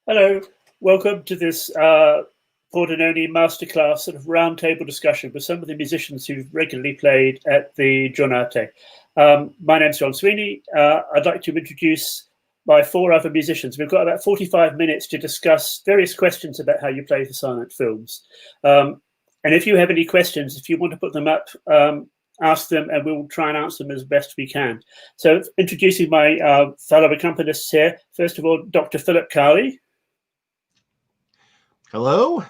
Hello, welcome to this Pordenone Masterclass sort of roundtable discussion with some of the musicians who've regularly played at the Giornate. My name's Sweeney. I'd like to introduce my four other musicians. We've got about 45 minutes to discuss various questions about how you play for silent films. And if you have any questions, if you want to put them up, ask them and we'll try and answer them as best we can. So introducing my fellow accompanists here, first of all, Dr. Philip Carli. Hello.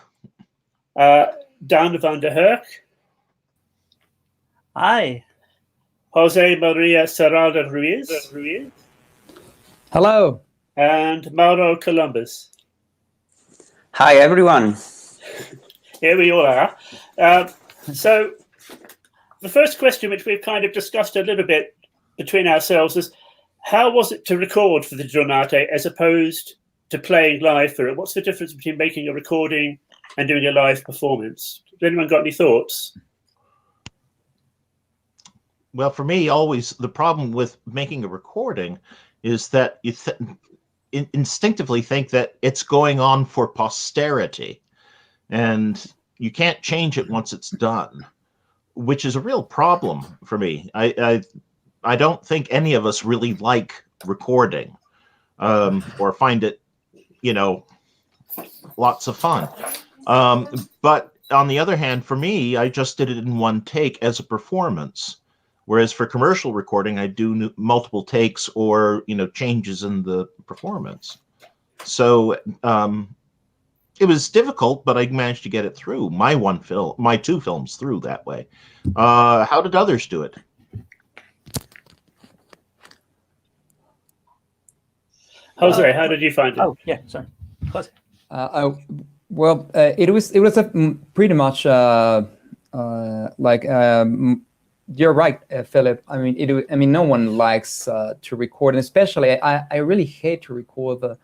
Daan van der Hurk. Hi. José María Serralde Ruiz. Hello. And Mauro Colombis. Hi, everyone. Here we all are. So the first question, which we've kind of discussed a little bit between ourselves, is how was it to record for the Giornate as opposed to playing live for it? What's the difference between making a recording and doing a live performance? Has anyone got any thoughts? Well, for me, always the problem with making a recording is that you instinctively think that it's going on for posterity, and you can't change it once it's done, which is a real problem for me. I don't think any of us really like recording or find it, lots of fun. But on the other hand, for me, I just did it in one take as a performance. Whereas for commercial recording, I do multiple takes or, changes in the performance. So it was difficult, but I managed to get it through. My two films through that way. How did others do it? Jose, how did you find it? Oh, yeah, sorry. Jose. Well, it was pretty much you're right, Philip. I mean, no one likes to record, and especially I really hate to record the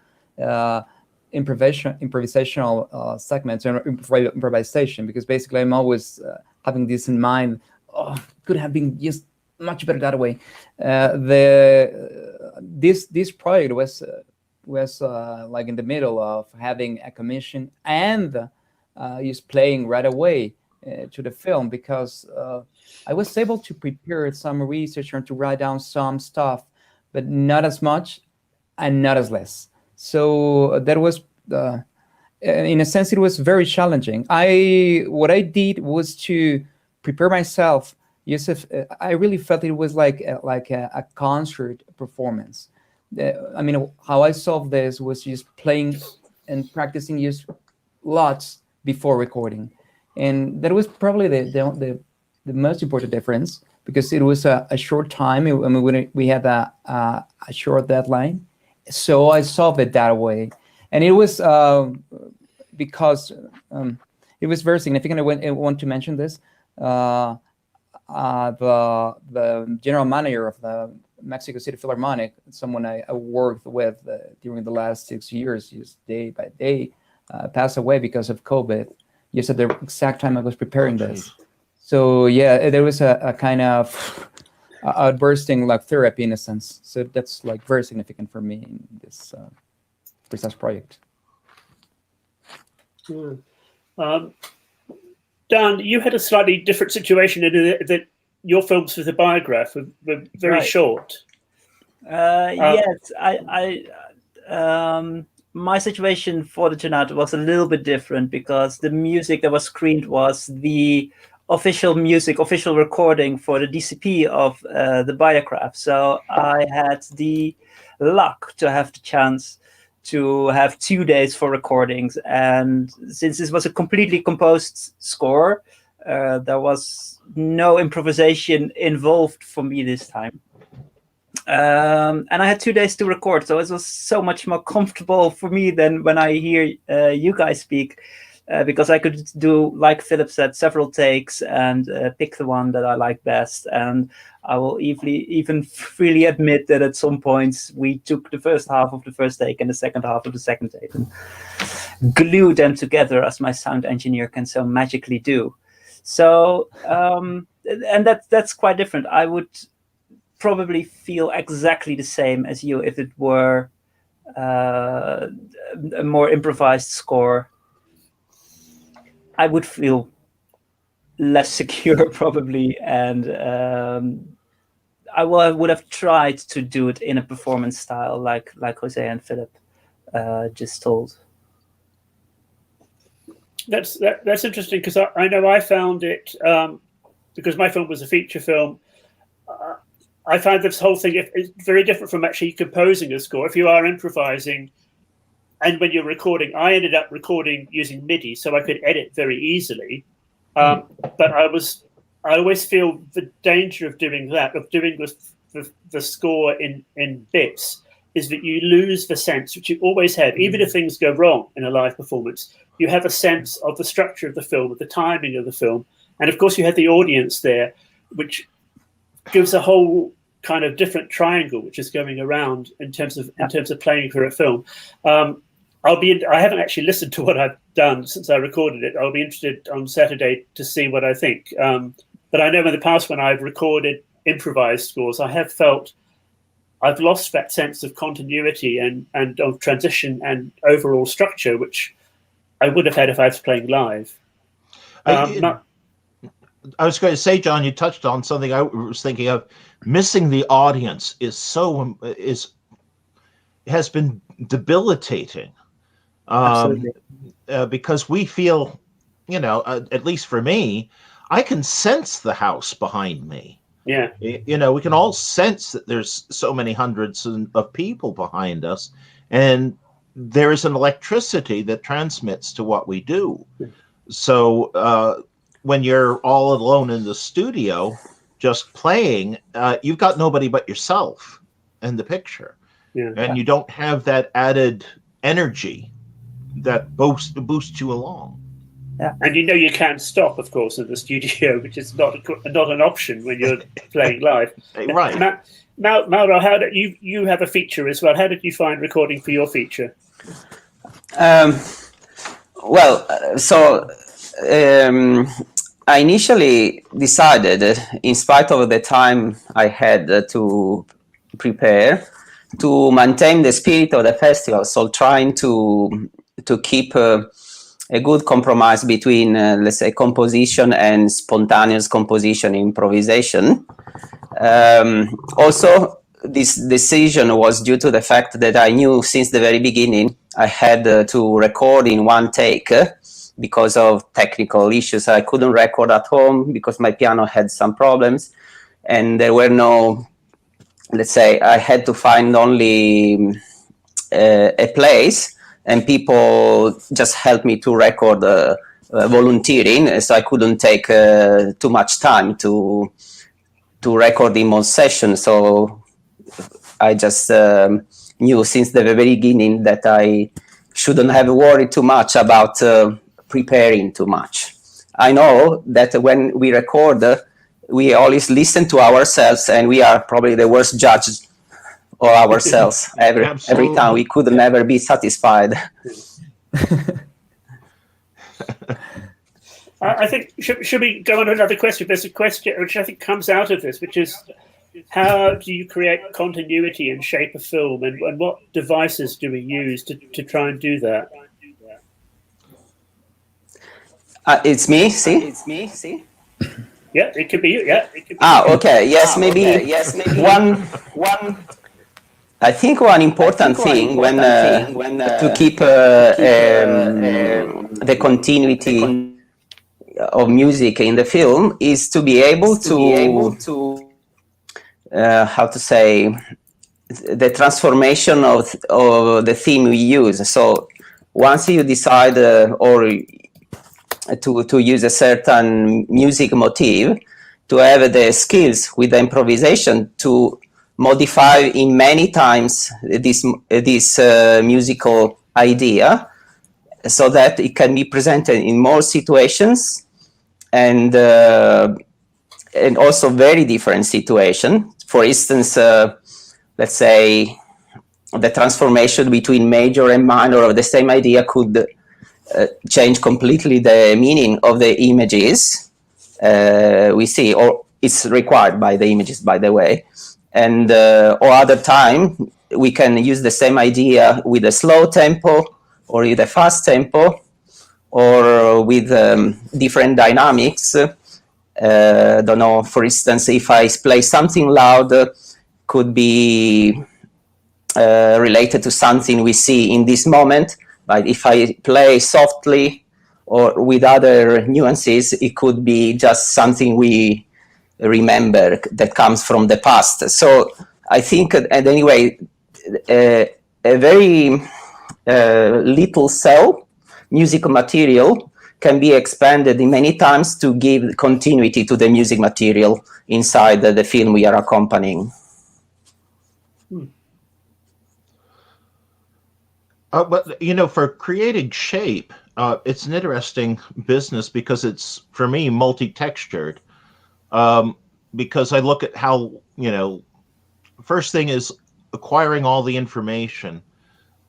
improvisational segments and improvisation, because basically I'm always having this in mind. Oh, could have been just much better that way. This project was like in the middle of having a commission and just playing right away to the film, because I was able to prepare some research and to write down some stuff, but not as much and not as less. So that was, in a sense, it was very challenging. What I did was to prepare myself. I really felt it was like a concert performance. I mean, how I solved this was just playing and practicing just lots before recording. And that was probably the most important difference, because it was a short time. We had a short deadline, so I solved it that way. And it was because it was very significant. I want to mention this. The general manager of the Mexico City Philharmonic, someone I worked with during the last 6 years, just day by day, passed away because of COVID. Just at the exact time I was preparing this. So yeah, there was a kind of outbursting like therapy in a sense. So that's like very significant for me in this precise project. Daan, you had a slightly different situation in that your films with the biograph were very short. Yes, my situation for the Giornate was a little bit different, because the music that was screened was the official recording for the DCP of the biograph. So I had the luck to have the chance to have 2 days for recordings. And since this was a completely composed score, there was no improvisation involved for me this time. And I had 2 days to record, so it was so much more comfortable for me than when I hear you guys speak, because I could do, like Philip said, several takes and pick the one that I like best. And I will even freely admit that at some points we took the first half of the first take and the second half of the second take and glued them together, as my sound engineer can so magically do. So, and that's quite different. I would probably feel exactly the same as you if it were a more improvised score, I would feel less secure probably, and I would have tried to do it in a performance style like Jose and Philip just told. That's interesting, because I know I found it, because my film was a feature film. I find this whole thing is very different from actually composing a score. If you are improvising, and when you're recording, I ended up recording using MIDI, so I could edit very easily. But I always feel the danger of doing that, of doing the score in bits, is that you lose the sense, which you always have, even if things go wrong in a live performance. You have a sense of the structure of the film, of the timing of the film, and of course you have the audience there, which gives a whole kind of different triangle which is going around in terms of playing for a film. I haven't actually listened to what I've done since I recorded it. I'll be interested on Saturday to see what I think. But I know in the past when I've recorded improvised scores, I have felt I've lost that sense of continuity and of transition and overall structure, which I would have had if I was playing live. I was going to say, John, you touched on something I was thinking of. Missing the audience has been debilitating. Because we feel, at least for me, I can sense the house behind me. Yeah. We can all sense that there's so many hundreds of people behind us, and there is an electricity that transmits to what we do. So when you're all alone in the studio just playing, you've got nobody but yourself in the picture. Yeah. And you don't have that added energy that boosts you along. Yeah. And you can't stop, of course, in the studio, which is not an option when you're playing live. Right. Mauro, how did you have a feature as well? How did you find recording for your feature? I initially decided, in spite of the time I had to prepare, to maintain the spirit of the festival. So trying to keep a good compromise between, let's say, composition and spontaneous composition, improvisation. Also, this decision was due to the fact that I knew since the very beginning I had to record in one take because of technical issues. I couldn't record at home because my piano had some problems, and there were no, let's say, I had to find only a place, and people just helped me to record volunteering, so I couldn't take too much time to record in most sessions. So I just knew since the very beginning that I shouldn't have worried too much about preparing too much. I know that when we record, we always listen to ourselves, and we are probably the worst judges of ourselves. Every time we could never be satisfied. I think should we go on to another question? There's a question which I think comes out of this, which is, how do you create continuity and shape a film, and what devices do we use to try and do that? It's me, see? Yeah, it could be you. Yeah, it could be okay. Yes, maybe. One. I think one important thing when to keep the continuity of music in the film is to be able to how to say, the transformation of the theme we use. So once you decide or to use a certain music motif, to have the skills with the improvisation to modify in many times this musical idea, so that it can be presented in more situations and also very different situations. For instance, let's say the transformation between major and minor of the same idea could change completely the meaning of the images we see, or it's required by the images, by the way. and or other time we can use the same idea with a slow tempo or with a fast tempo, or with different dynamics. Don't know, for instance, if I play something loud, could be related to something we see in this moment, but if I play softly or with other nuances, it could be just something we remember that comes from the past. So I think, and anyway, a very little cell musical material can be expanded in many times to give continuity to the music material inside the film we are accompanying. But for creating shape, it's an interesting business because it's, for me, multi-textured. Because I look at how, first thing is acquiring all the information.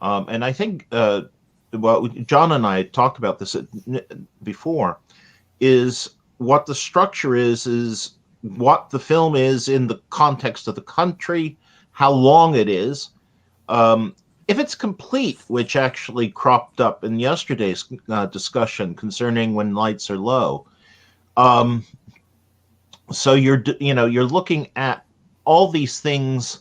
And I think, John and I talked about this before, is what the structure is what the film is in the context of the country, how long it is. If it's complete, which actually cropped up in yesterday's discussion concerning when lights are low. So you're looking at all these things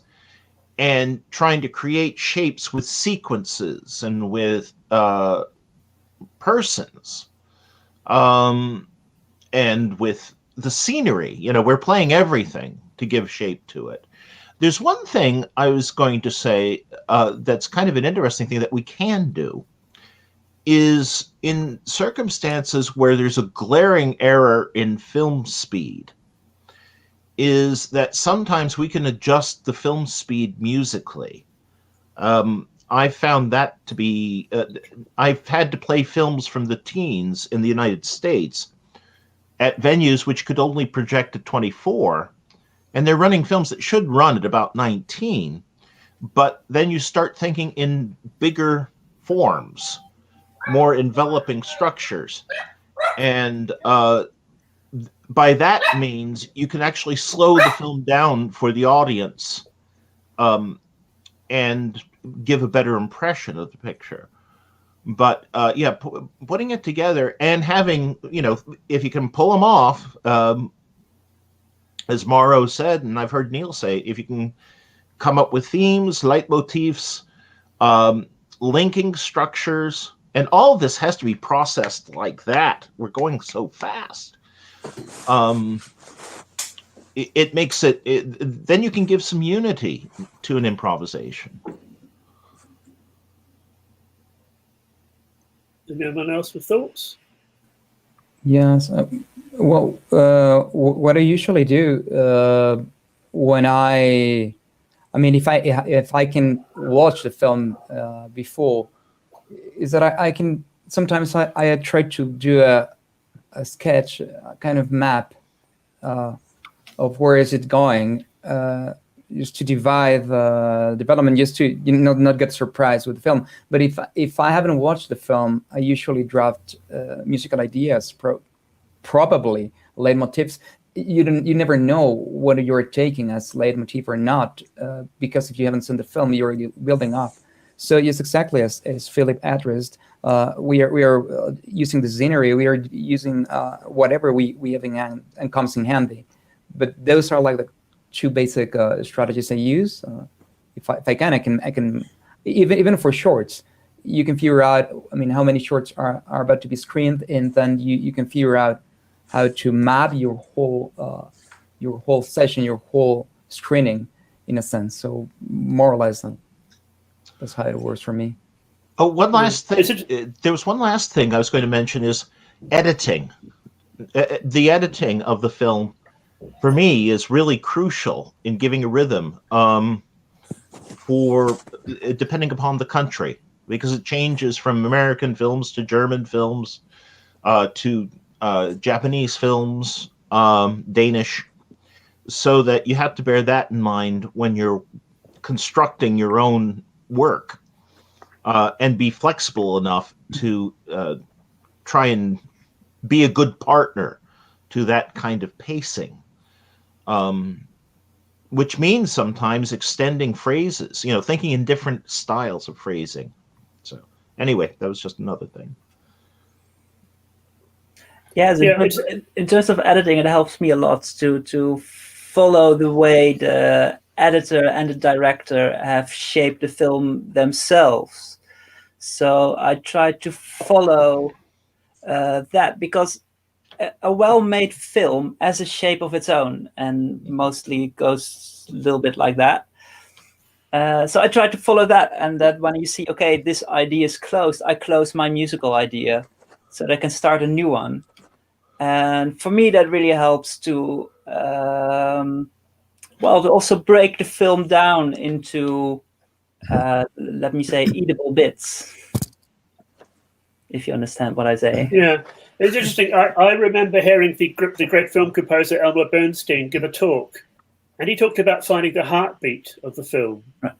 and trying to create shapes with sequences and with persons, and with the scenery. We're playing everything to give shape to it. There's one thing I was going to say that's kind of an interesting thing that we can do, is in circumstances where there's a glaring error in film speed, is that sometimes we can adjust the film speed musically. I found that to be, I've had to play films from the teens in the United States at venues which could only project at 24, and they're running films that should run at about 19, but then you start thinking in bigger forms, more enveloping structures. And by that means, you can actually slow the film down for the audience, and give a better impression of the picture. But putting it together and having, if you can pull them off, as Mauro said, and I've heard Neil say, if you can come up with themes, leitmotifs, linking structures, and all of this has to be processed like that. We're going so fast. It makes it, then you can give some unity to an improvisation. Anyone else with thoughts? Yes. Well, what I usually do when if I can watch the film before, is that I can sometimes I try to do a sketch, a kind of map of where is it going, just to divide the development, just to not get surprised with the film. But if I haven't watched the film, I usually draft musical ideas, probably leitmotifs. You never know whether you're taking as leitmotif or not, because if you haven't seen the film, you're already building up. So yes, exactly as Philip addressed, we are using the scenery. We are using whatever we have in hand and comes in handy. But those are like the two basic strategies I use. If I can even for shorts, you can figure out how many shorts are about to be screened, and then you can figure out how to map your whole session, your whole screening, in a sense. So more or less, that's how it works for me. Oh, one last thing. There was one last thing I was going to mention is editing. The editing of the film, for me, is really crucial in giving a rhythm, for depending upon the country, because it changes from American films to German films, to Japanese films, Danish, so that you have to bear that in mind when you're constructing your own work, and be flexible enough to try and be a good partner to that kind of pacing. which means sometimes extending phrases, thinking in different styles of phrasing. So anyway, that was just another thing. Yes, in terms of editing, it helps me a lot to follow the way the editor and the director have shaped the film themselves. So I try to follow that, because a well-made film has a shape of its own, and mostly goes a little bit like that. So I try to follow that, and that when you see, okay, this idea is closed, I close my musical idea so that I can start a new one. And for me, that really helps to also break the film down into, let me say, eatable bits, if you understand what I say. Yeah, it's interesting. I remember hearing the great film composer Elmer Bernstein give a talk, and he talked about finding the heartbeat of the film. Right.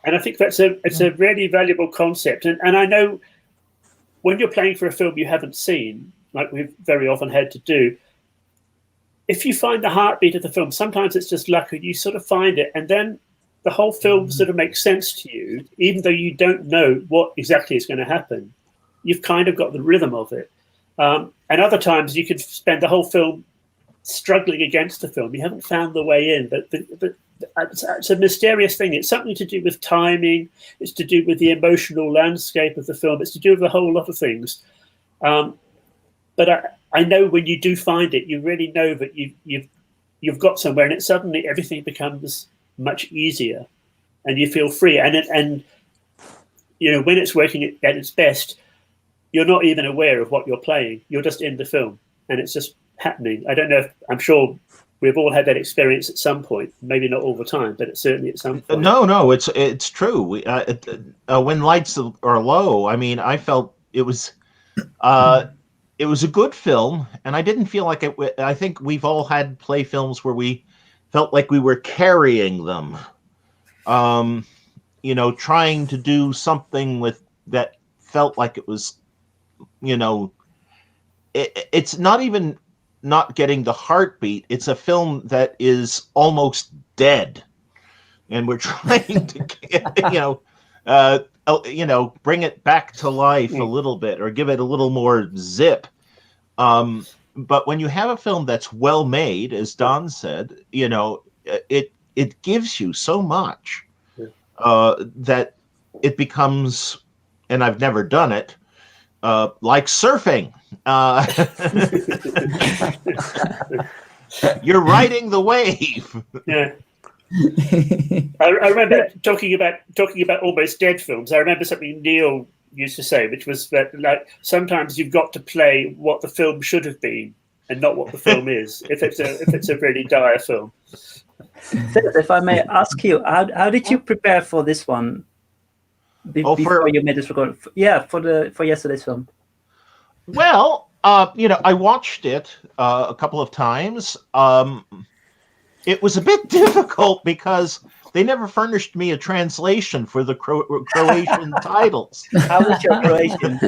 And I think it's a really valuable concept. And I know when you're playing for a film you haven't seen, like we've very often had to do, if you find the heartbeat of the film, sometimes it's just luck, and you sort of find it, and then the whole film sort of makes sense to you, even though you don't know what exactly is going to happen. You've kind of got the rhythm of it. And other times you could spend the whole film struggling against the film. You haven't found the way in, but it's a mysterious thing. It's something to do with timing. It's to do with the emotional landscape of the film. It's to do with a whole lot of things. But I know when you do find it, you really know that you've got somewhere, and suddenly everything becomes much easier, and you feel free. And when it's working at its best, you're not even aware of what you're playing. You're just in the film, and it's just happening. I don't know I'm sure we've all had that experience at some point. Maybe not all the time, but it's certainly at some point. No, it's true. When lights are low, I mean, I felt it was a good film, and I didn't feel like it. I think we've all had play films where we felt like we were carrying them, trying to do something with that felt like it was, it's not even not getting the heartbeat. It's a film that is almost dead, and we're trying to, bring it back to life a little bit, or give it a little more zip. But when you have a film that's well made, as Daan said, it gives you so much that it becomes, and I've never done it, like surfing. You're riding the wave. Yeah. I remember talking about almost dead films. I remember something Neil used to say, which was that, like, sometimes you've got to play what the film should have been and not what the film is, if it's a really dire film. If I may ask you, how did you prepare for this one before you made this recording? Yeah, for yesterday's film. Well, I watched it a couple of times. It was a bit difficult because they never furnished me a translation for the Croatian titles. How was your Croatian?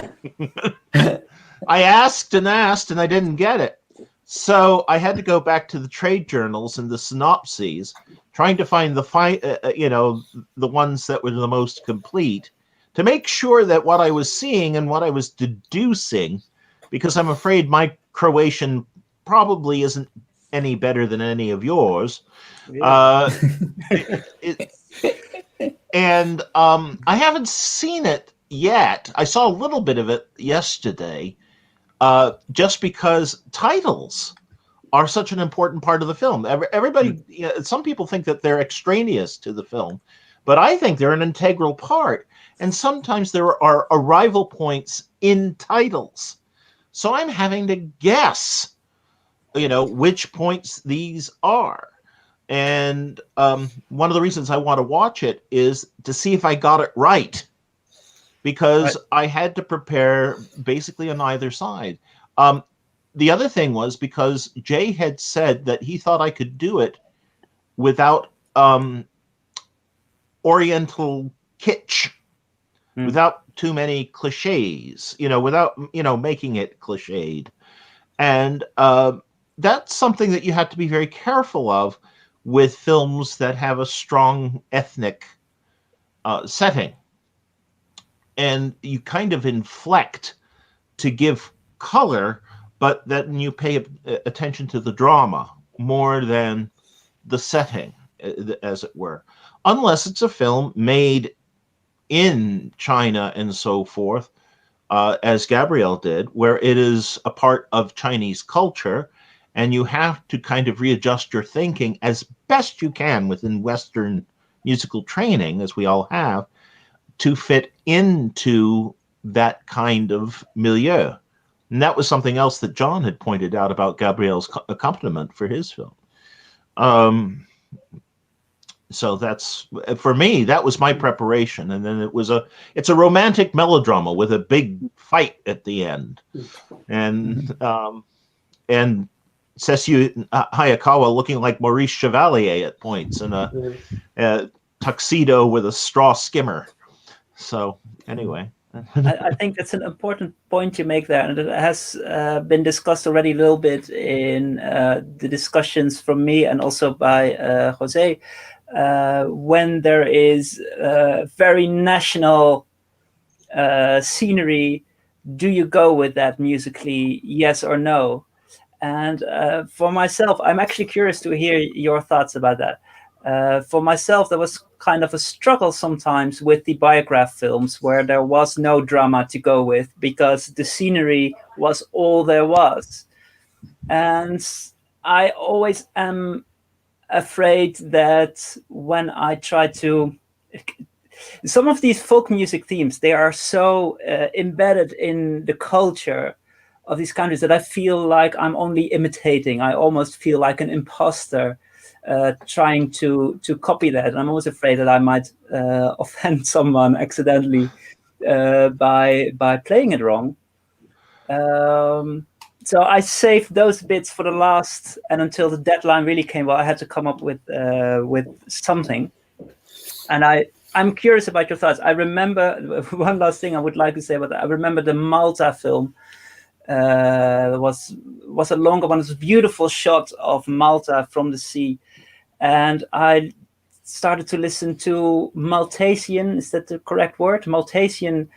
I asked, and I didn't get it. So I had to go back to the trade journals and the synopses, trying to find the ones that were the most complete, to make sure that what I was seeing and what I was deducing, because I'm afraid my Croatian probably isn't any better than any of yours. Yeah. And I haven't seen it yet. I saw a little bit of it yesterday, just because titles are such an important part of the film. Everybody, some people think that they're extraneous to the film, but I think they're an integral part. And sometimes there are arrival points in titles. So I'm having to guess, which points these are. And one of the reasons I want to watch it is to see if I got it right, because I had to prepare basically on either side. The other thing was because Jay had said that he thought I could do it without Oriental kitsch, without too many cliches, without, making it cliched. And that's something that you have to be very careful of with films that have a strong ethnic setting. And you kind of inflect to give color, but then you pay attention to the drama more than the setting, as it were. Unless it's a film made in China and so forth, as Gabriel did, where it is a part of Chinese culture, and you have to kind of readjust your thinking as best you can within Western musical training, as we all have, to fit into that kind of milieu. And that was something else that John had pointed out about Gabriel's accompaniment for his film. So that's, for me, that was my preparation. And then it's a romantic melodrama with a big fight at the end. And Sessue Hayakawa looking like Maurice Chevalier at points in a tuxedo with a straw skimmer. So anyway. I think that's an important point you make there, and it has been discussed already a little bit in the discussions from me and also by José. When there is very national scenery, do you go with that musically, yes or no? And for myself, I'm actually curious to hear your thoughts about that. For myself, there was kind of a struggle sometimes with the biograph films where there was no drama to go with because the scenery was all there was. And I always am afraid that when I try to... Some of these folk music themes, they are so embedded in the culture of these countries that I feel like I'm only imitating. I almost feel like an imposter trying to copy that. And I'm always afraid that I might offend someone accidentally by playing it wrong. So I saved those bits for the last, and until the deadline really came, well, I had to come up with something. And I'm curious about your thoughts. I remember one last thing I would like to say about that. I remember the Malta film. Was a longer one. It was a beautiful shot of Malta from the sea. And I started to listen to Maltesian, is that the correct word? Maltesian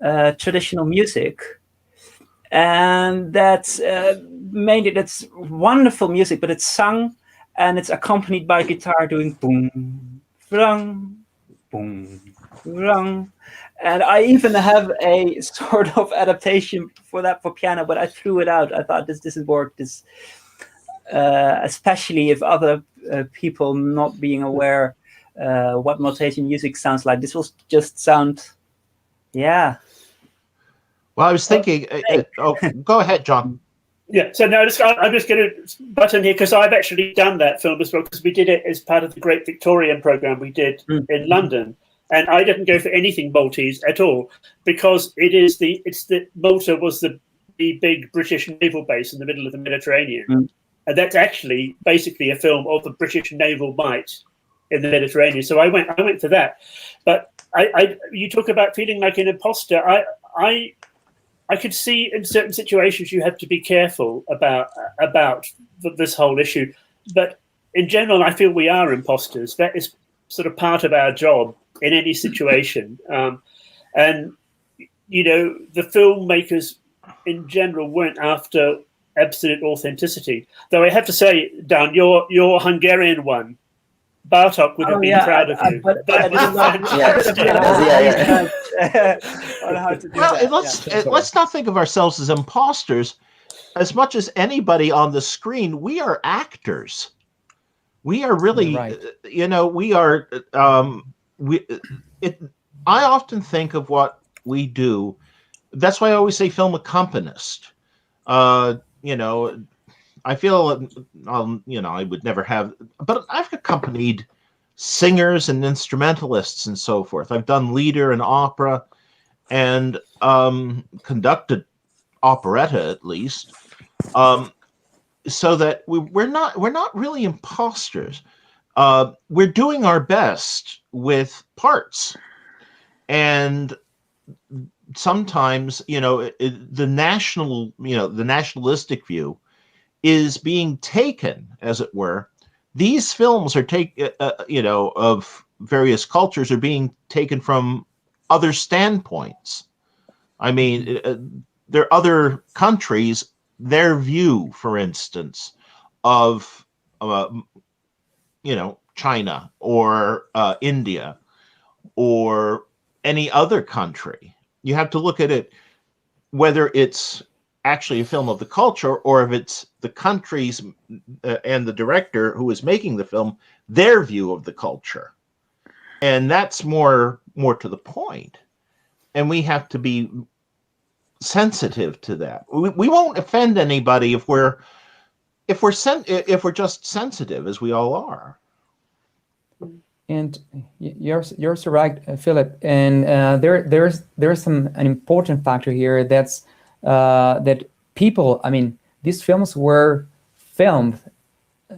traditional music. And that's mainly, that's wonderful music, but it's sung and it's accompanied by guitar doing boom, brang, boom, brang. And I even have a sort of adaptation for that for piano, but I threw it out. I thought this doesn't work. Especially if other people not being aware what Maltesian music sounds like. This will just sound, yeah. Well, I was thinking. Go ahead, John. Yeah. So now I'm just going to butt in here because I've actually done that film as well because we did it as part of the Great Victorian program we did in London. And I didn't go for anything Maltese at all because Malta was the big British naval base in the middle of the Mediterranean. And that's actually basically a film of the British naval might in the Mediterranean. So I went for that. But you talk about feeling like an imposter. I could see in certain situations you have to be careful about this whole issue. But in general, I feel we are imposters. That is sort of part of our job in any situation. And, you know, the filmmakers in general weren't after absolute authenticity. Though I have to say, Daan, your Hungarian one, Bartok would have been proud of you. Let's not think of ourselves as imposters. As much as anybody on the screen, we are actors. We are really, you know, we are. I often think of what we do. That's why I always say film accompanist. You know, I feel, you know, I would never have, but I've accompanied singers and instrumentalists and so forth. I've done leader and opera and conducted operetta at least. So that we're not really imposters. We're doing our best with parts, and sometimes, you know, the nationalistic view is being taken, as it were, these films are of various cultures are being taken from other standpoints. I mean, there are other countries, their view, for instance, of China or India or any other country. You have to look at it whether it's actually a film of the culture or if it's the countries and the director who is making the film, their view of the culture. And that's more to the point. And we have to be sensitive to that. We won't offend anybody if we're just sensitive, as we all are. And you're so right, Philip. And there's an important factor here that's that people. I mean, these films were filmed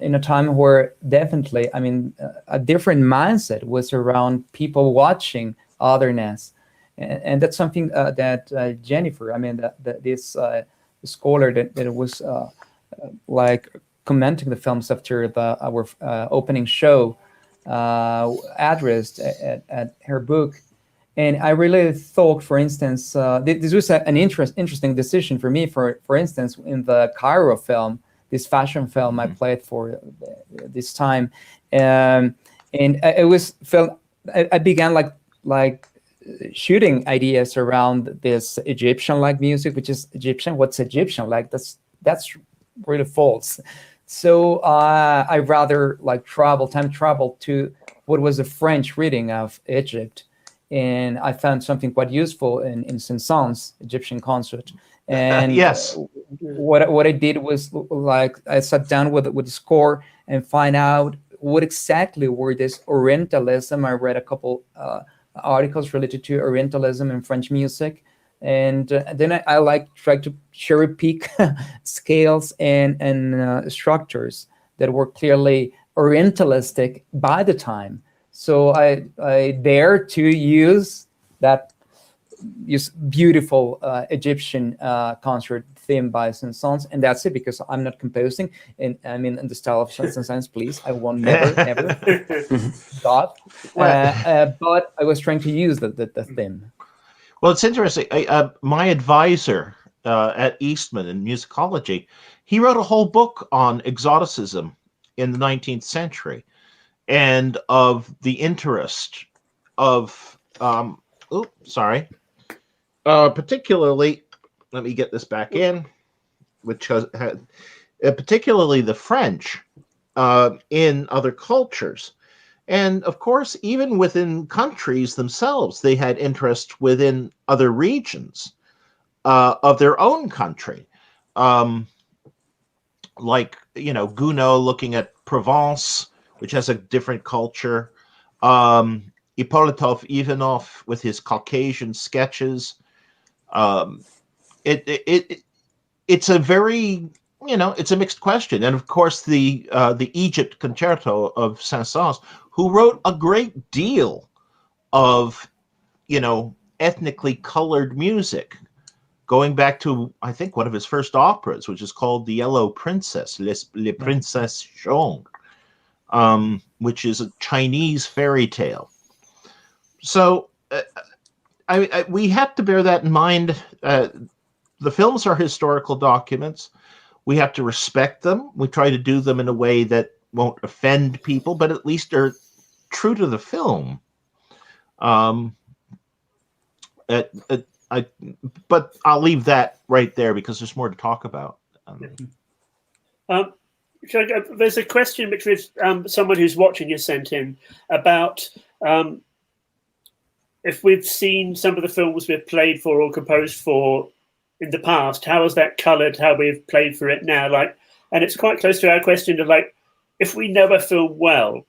in a time where definitely, I mean, a different mindset was around people watching otherness, and that's something that Jennifer, I mean, this scholar that was like commenting the films after our opening show. Addressed at her book, and I really thought, for instance, this was an interesting decision for me. For instance, in the Cairo film, this fashion film I played for this time, and I began like shooting ideas around this Egyptian-like music, which is Egyptian. What's Egyptian like? That's really false. So I rather like time travel to what was a French reading of Egypt, and I found something quite useful in Saint-Saëns Egyptian concert. And yes, what I did was like I sat down with the score and find out what exactly were this Orientalism. I read a couple articles related to Orientalism and French music. And then I like try to cherry pick scales and structures that were clearly Orientalistic by the time. So I dare to use beautiful Egyptian concert theme by Saint-Saëns, and that's it, because I'm not composing, and I mean in the style of Saint-Saëns, please. I won't never God. But I was trying to use the theme. Well, it's interesting. My advisor at Eastman in musicology, he wrote a whole book on exoticism in the 19th century and of the interest of, particularly, let me get this back in, which has particularly the French in other cultures. And of course, even within countries themselves, they had interest within other regions of their own country. Like, Gounod looking at Provence, which has a different culture. Ippolitov Ivanov with his Caucasian sketches. It's a very, it's a mixed question. And of course, the Egypt Concerto of Saint-Saëns, who wrote a great deal of, ethnically colored music, going back to, I think, one of his first operas, which is called The Yellow Princess, Les Princesses Jaunes, which is a Chinese fairy tale. So we have to bear that in mind. The films are historical documents. We have to respect them. We try to do them in a way that won't offend people, but at least are true to the film. But I'll leave that right there because there's more to talk about. There's a question which was someone who's watching has sent in about if we've seen some of the films we've played for or composed for in the past, how has that coloured how we've played for it now? And it's quite close to our question of if we know a film well,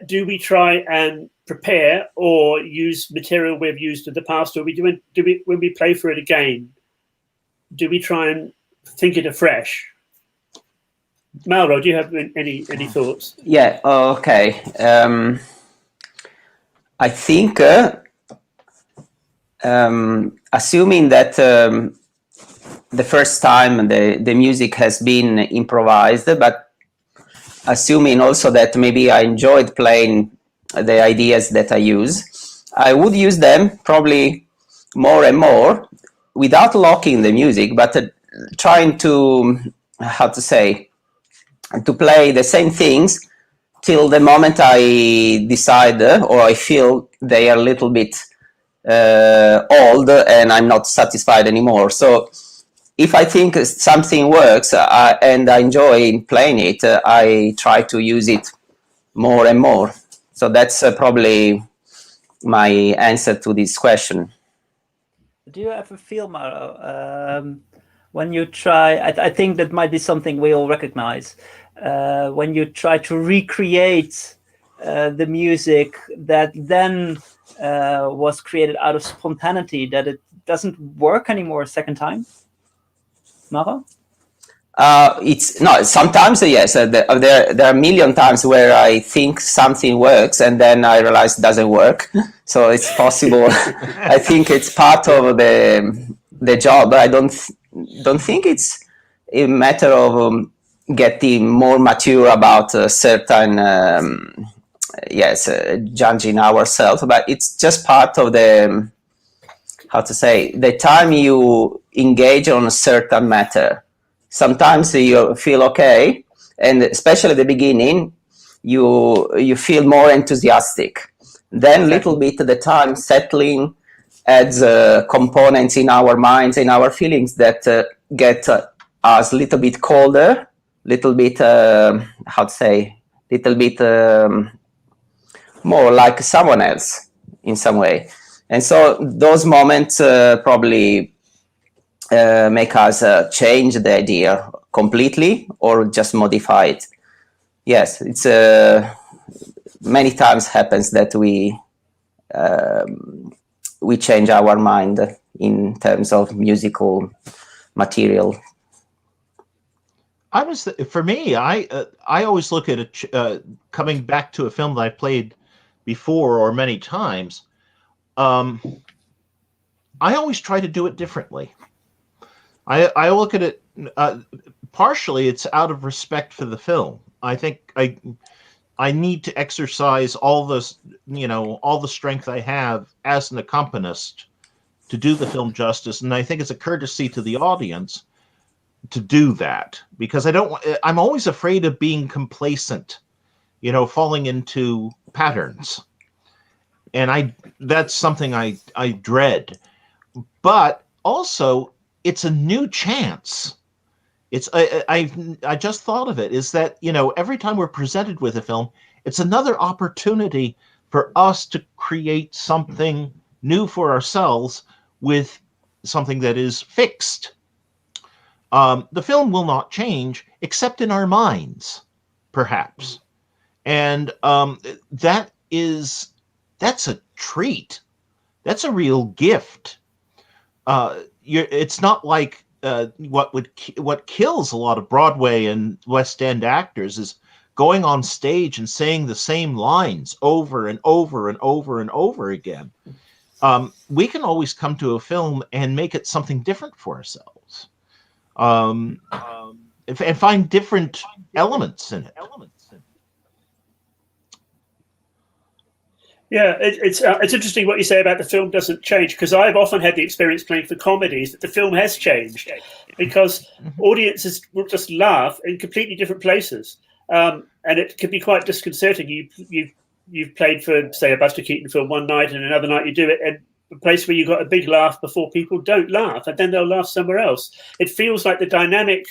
do we try and prepare or use material we've used in the past, or do we when we play for it again, do we try and think it afresh? Mauro, do you have any thoughts? Yeah. Okay. I think assuming that the first time the music has been improvised, but assuming also that maybe I enjoyed playing the ideas that I use, I would use them probably more and more without locking the music, but trying to, how to say, to play the same things till the moment I decide or I feel they are a little bit old and I'm not satisfied anymore. So if I think something works and I enjoy playing it, I try to use it more and more. So that's probably my answer to this question. Do you ever feel, Mauro, when you try, I think that might be something we all recognize, when you try to recreate the music that then was created out of spontaneity, that it doesn't work anymore a second time? Mauro? It's no. Sometimes yes. There are a million times where I think something works and then I realize it doesn't work. So it's possible. I think it's part of the job. I don't think it's a matter of getting more mature about certain judging ourselves, but it's just part of the, how to say, the time you engage on a certain matter. Sometimes you feel okay, and especially at the beginning, you feel more enthusiastic. Then little bit the time settling adds components in our minds, in our feelings that get us a little bit colder, little bit, how to say, little bit more like someone else in some way. And so those moments probably make us change the idea completely or just modify it. Yes, it's many times happens that we change our mind in terms of musical material. For me, I always look at it coming back to a film that I played before or many times. I always try to do it differently. I look at it partially. It's out of respect for the film. I think I need to exercise all this, all the strength I have as an accompanist to do the film justice, and I think it's a courtesy to the audience to do that, because I'm always afraid of being complacent, falling into patterns, and that's something I dread. But also, it's a new chance. I just thought of it, is that, every time we're presented with a film, it's another opportunity for us to create something new for ourselves with something that is fixed. The film will not change except in our minds, perhaps. And that's a treat. That's a real gift. It's not like what kills a lot of Broadway and West End actors is going on stage and saying the same lines over and over and over and over again. We can always come to a film and make it something different for ourselves, and find different elements in it. Yeah, it's interesting what you say about the film doesn't change, because I've often had the experience playing for comedies that the film has changed, because audiences will just laugh in completely different places, and it can be quite disconcerting. You've played for, say, a Buster Keaton film one night, and another night you do it in a place where you got a big laugh before people don't laugh, and then they'll laugh somewhere else. It feels like the dynamic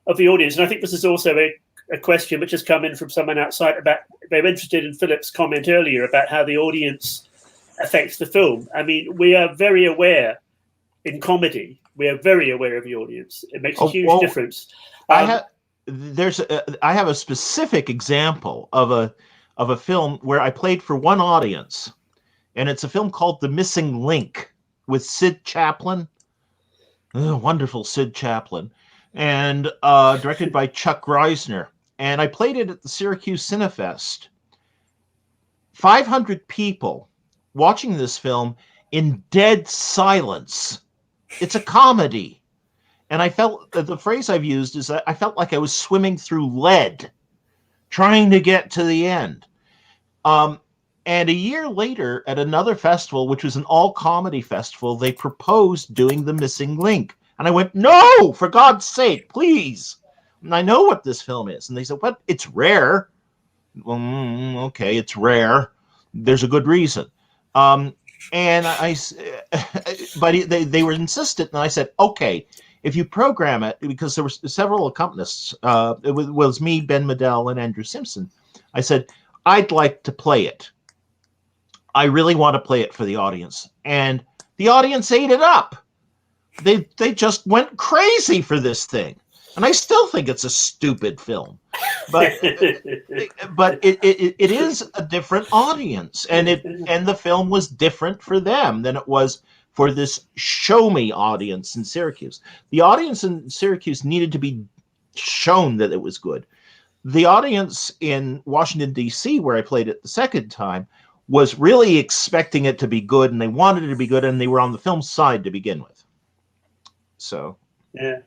of the audience, and I think this is also a question which has come in from someone outside about, they're interested in Philip's comment earlier about how the audience affects the film. I mean, we are very aware in comedy, we are very aware of the audience. It makes a huge difference. I have a specific example of a film where I played for one audience, and it's a film called The Missing Link with Sid Chaplin. Oh, wonderful Sid Chaplin. And directed by Chuck Reisner. And I played it at the Syracuse Cinefest. 500 people watching this film in dead silence. It's a comedy. And I felt, the phrase I've used is that I felt like I was swimming through lead, trying to get to the end. And a year later, at another festival, which was an all-comedy festival, they proposed doing The Missing Link. And I went, no, for God's sake, please. And I know what this film is. And they said, what? It's rare. Well, okay, it's rare. There's a good reason. And but they were insistent. And I said, okay, if you program it, because there were several accompanists. It was me, Ben Medell, and Andrew Simpson. I said, I'd like to play it. I really want to play it for the audience. And the audience ate it up. They just went crazy for this thing. And I still think it's a stupid film. But it is a different audience. And the film was different for them than it was for this show me audience in Syracuse. The audience in Syracuse needed to be shown that it was good. The audience in Washington, D.C., where I played it the second time, was really expecting it to be good, and they wanted it to be good, and they were on the film side to begin with. So, yeah,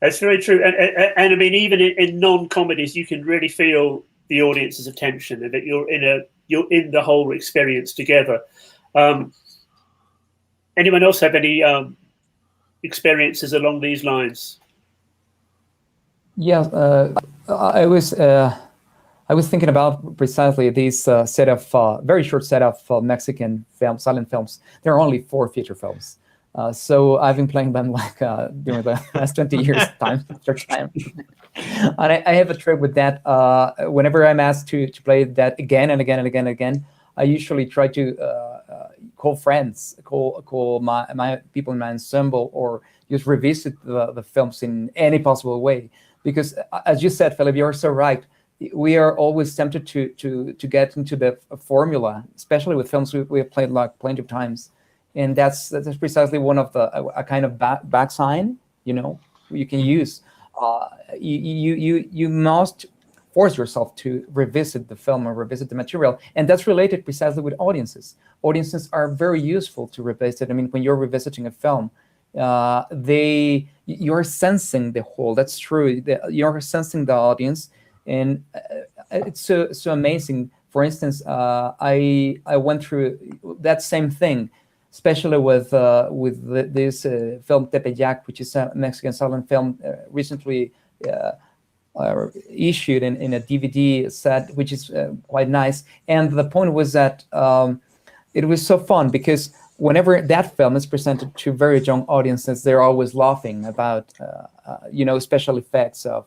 that's very true. And I mean, even in non-comedies, you can really feel the audience's attention, and that you're in the whole experience together. Anyone else have any experiences along these lines? Yeah, I was thinking about precisely this set of very short set of Mexican silent films. There are only 4 feature films, so I've been playing them like during the last 20 years, time after time. And I have a trick with that. Whenever I'm asked to play that again and again and again and again, I usually try to call friends, call my people in my ensemble, or just revisit the films in any possible way. Because as you said, Philip, you're so right. We are always tempted to get into the formula, especially with films we have played like plenty of times, and that's precisely one of a kind of back sign, you can use. You must force yourself to revisit the film or revisit the material, and that's related precisely with audiences. Audiences are very useful to revisit. I mean, when you're revisiting a film, you're sensing the whole. That's true. You're sensing the audience. And it's so amazing. For instance, I went through that same thing, especially with this film Tepeyac, which is a Mexican silent film recently issued in a DVD set, which is quite nice. And the point was that it was so fun because whenever that film is presented to very young audiences, they're always laughing about special effects of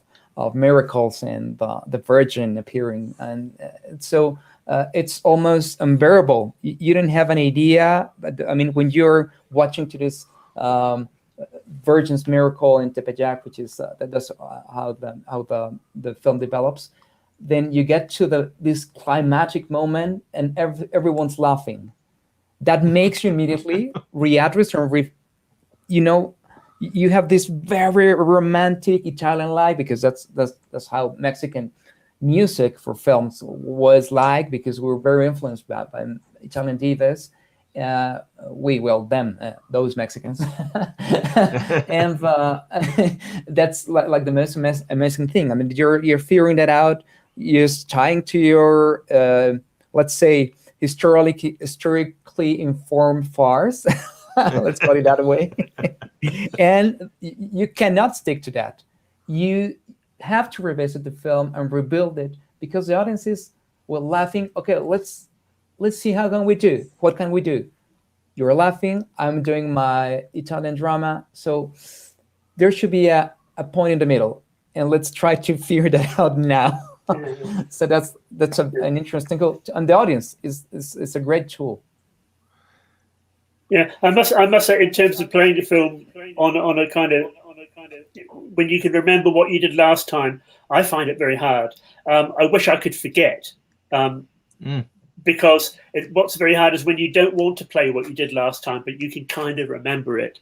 miracles and the Virgin appearing, and so it's almost unbearable. You don't have an idea, but I mean, when you're watching to this Virgin's miracle in Tepeyac, which is that's how the film develops, then you get to this climactic moment, and everyone's laughing. That makes you immediately readdress and you have this very romantic Italian life, because that's how Mexican music for films was like, because we were very influenced by Italian divas. Those Mexicans. And that's like the most amazing thing. I mean, you're figuring that out, you're tying to your, let's say, historically informed farce. Let's call it that way. And you cannot stick to that. You have to revisit the film and rebuild it, because the audiences were laughing. Okay, let's see how can we do. What can we do? You're laughing. I'm doing my Italian drama. So there should be a point in the middle, and let's try to figure that out now. So that's an interesting goal. And the audience is a great tool. Yeah, I must say, in terms of playing the film on a kind of, when you can remember what you did last time, I find it very hard. I wish I could forget, because what's very hard is when you don't want to play what you did last time, but you can kind of remember it.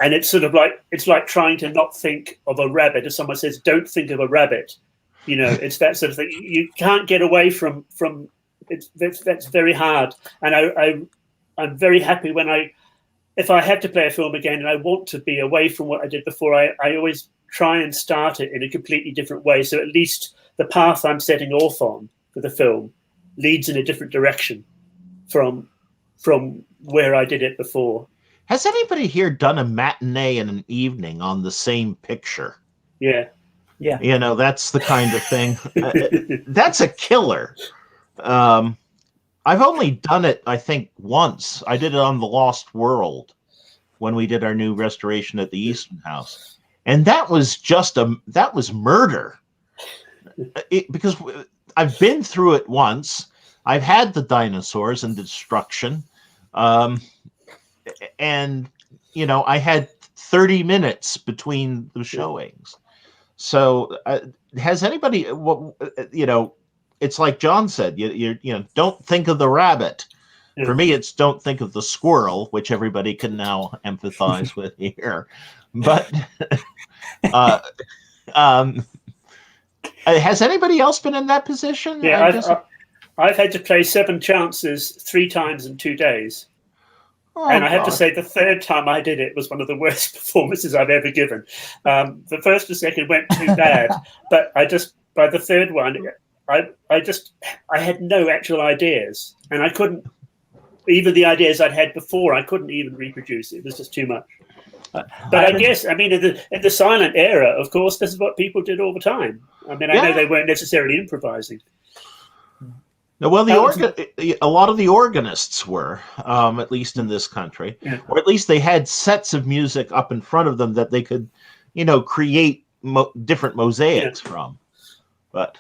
And it's sort of like trying to not think of a rabbit. If someone says, "Don't think of a rabbit," it's that sort of thing. You can't get away from it. That's very hard. And I'm very happy when I if I had to play a film again and I want to be away from what I did before, I always try and start it in a completely different way. So at least the path I'm setting off on for the film leads in a different direction from where I did it before. Has anybody here done a matinee and an evening on the same picture? Yeah. You know, that's the kind of thing. That's a killer. I've only done it, I think, once. I did it on The Lost World when we did our new restoration at the Easton House. And that was that was murder. Because I've been through it once. I've had the dinosaurs and destruction. And, you know, I had 30 minutes between the showings. So has anybody, you know, it's like John said, you know, don't think of the rabbit. Yeah. For me, it's don't think of the squirrel, which everybody can now empathize with here. But has anybody else been in that position? Yeah, I've had to play 7 chances 3 times in 2 days. Oh, and I have to say, the third time I did it was one of the worst performances I've ever given. The first and second went too bad, but by the third one, I had no actual ideas, and I couldn't, even the ideas I'd had before, I couldn't even reproduce. It was just too much. But I guess, I mean, in the silent era, of course, this is what people did all the time. I mean, I know they weren't necessarily improvising. Well, a lot of the organists were, at least in this country, or at least they had sets of music up in front of them that they could, you know, create different mosaics from. But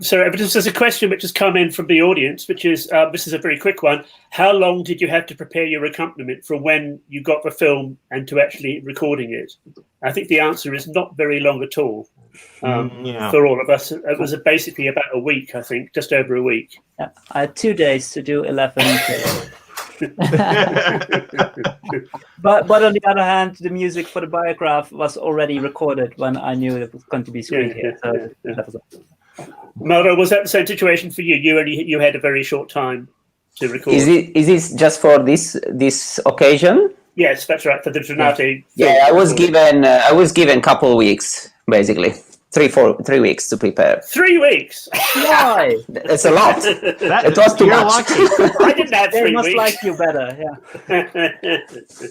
so there's a question which has come in from the audience, which is this is a very quick one. How long did you have to prepare your accompaniment from when you got the film and to actually recording it? I think the answer is not very long at all. For all of us, it was basically about a week, I think, just over a week. Yeah, I had 2 days to do 11 takes. but on the other hand, the music for the biograph was already recorded when I knew it was going to be screened here. So that was Mauro, was that the same situation for you? You had a very short time to record. Is this just for this occasion? Yes, that's right, for the Giornate. Yeah, I was given a couple of weeks, basically. 3 weeks to prepare. 3 weeks? Why? That's a lot. It was too much. I didn't have 3 weeks. They must like you better, yeah.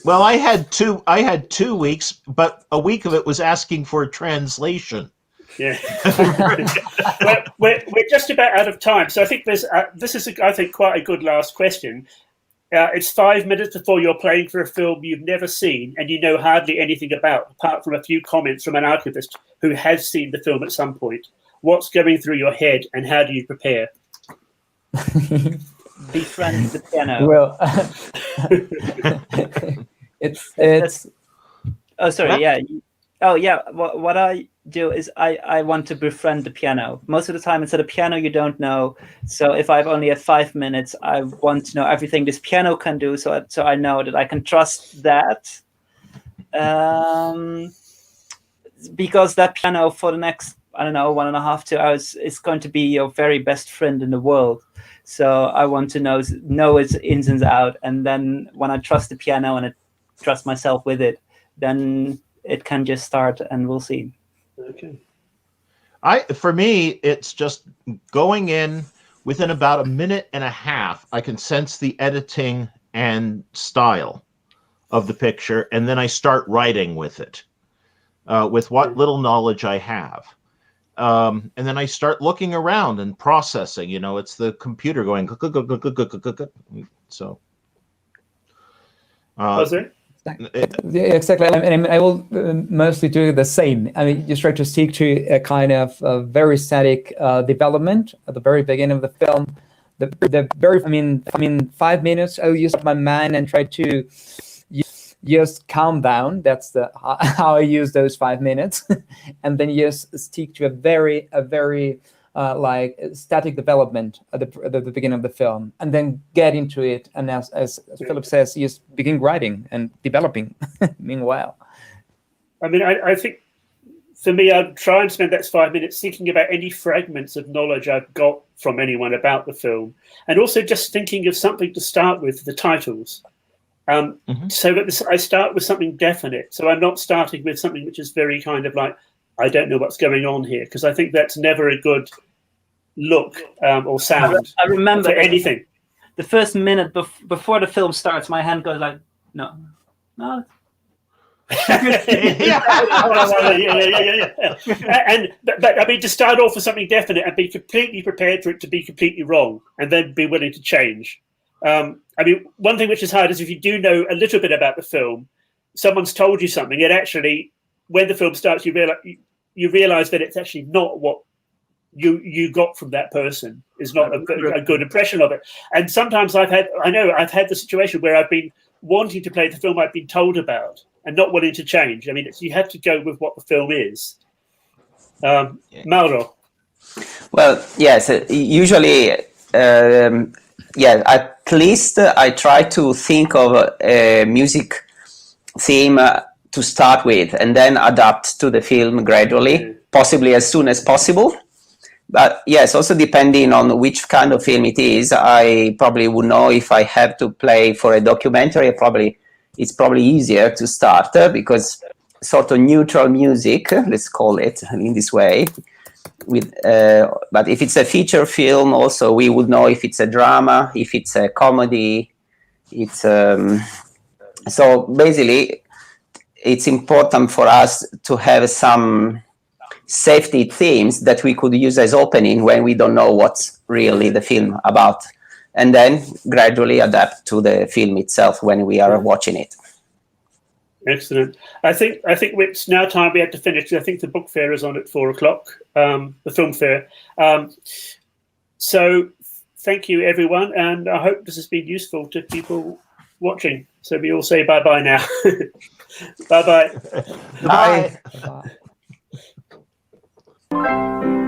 Well, I had 2 weeks, but a week of it was asking for a translation. Yeah. we're just about out of time, so I think this is I think quite a good last question. It's 5 minutes before you're playing for a film you've never seen and you know hardly anything about, apart from a few comments from an archivist who has seen the film at some point. What's going through your head and how do you prepare? Befriend the piano. Well, it's. Oh, sorry. Yeah. Oh, yeah. What I do is I want to befriend the piano. Most of the time it's at a piano you don't know. So if I've only had 5 minutes, I want to know everything this piano can do. So I know that I can trust that. Because that piano for the next, I don't know, 1.5, 2 hours is going to be your very best friend in the world. So I want to know its ins and outs. And then when I trust the piano and I trust myself with it, then it can just start and we'll see. Okay. For me, it's just going in within about 1.5 minutes. I can sense the editing and style of the picture, and then I start writing with it, with what little knowledge I have. And then I start looking around and processing. You know, it's the computer going. So. Yeah, exactly. I mean, I will mostly do the same. I mean, just try to stick to a kind of very static development at the very beginning of the film. The very, I mean, 5 minutes. I'll use my mind and try to just calm down. That's how I use those 5 minutes, and then just stick to a very like static development at the beginning of the film, and then get into it. And as Philip says, you just begin writing and developing. Meanwhile, I mean, I think for me, I'd try and spend that 5 minutes thinking about any fragments of knowledge I've got from anyone about the film, and also just thinking of something to start with, the titles. So that I start with something definite. So I'm not starting with something which is very kind of like, I don't know what's going on here, because I think that's never a good look or sound. I remember for anything. The first minute before the film starts, my hand goes like, no. Yeah. But I mean, to start off with something definite and be completely prepared for it to be completely wrong, and then be willing to change. I mean, one thing which is hard is if you do know a little bit about the film, someone's told you something, and actually, when the film starts, you realize that it's actually not what you got from that person. Is not a good impression of it. And sometimes I've had the situation where I've been wanting to play the film I've been told about and not wanting to change. I mean, you have to go with what the film is. Mauro. Well, yes, usually, at least I try to think of a music theme to start with and then adapt to the film gradually, possibly as soon as possible. But yes, also depending on which kind of film it is, I probably would know if I have to play for a documentary. It's probably easier to start because sort of neutral music, let's call it in this way. But if it's a feature film, also we would know if it's a drama, if it's a comedy. It's so basically it's important for us to have some safety themes that we could use as opening when we don't know what's really the film about, and then gradually adapt to the film itself when we are watching it. Excellent. I think it's now time we have to finish. I think the book fair is on at 4:00. The film fair. So thank you, everyone, and I hope this has been useful to people watching. So we all say bye-bye now. Bye-bye. Bye. Bye.